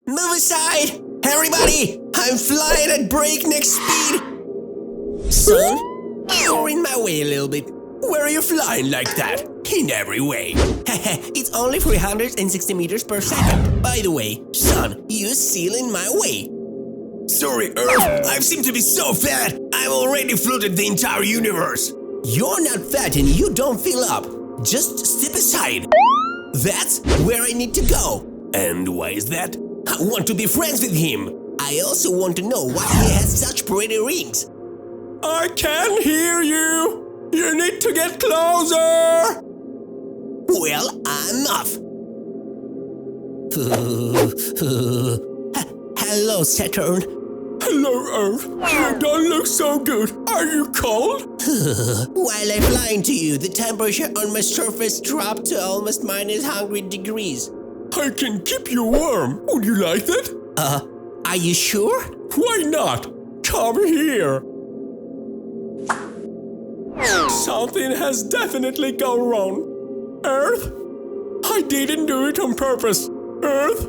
Move aside! Everybody! I'm flying at breakneck speed! Son, you're in my way a little bit. Where are you flying like that? In every way. It's only 360 meters per second. By the way, son, you're still in my way. Sorry, Earth. I seem to be so fat. I've already floated the entire universe. You're not fat and you don't fill up. Just step aside. That's where I need to go. And why is that? I want to be friends with him. I also want to know why he has such pretty rings. I can hear you. You need to get closer. Well, I'm off. Hello, Saturn. Hello, Earth. You don't look so good. Are you cold? While I'm flying to you, the temperature on my surface dropped to almost -100 degrees. I can keep you warm. Would you like that? Are you sure? Why not? Come here. Something has definitely gone wrong. Earth? I didn't do it on purpose. Earth?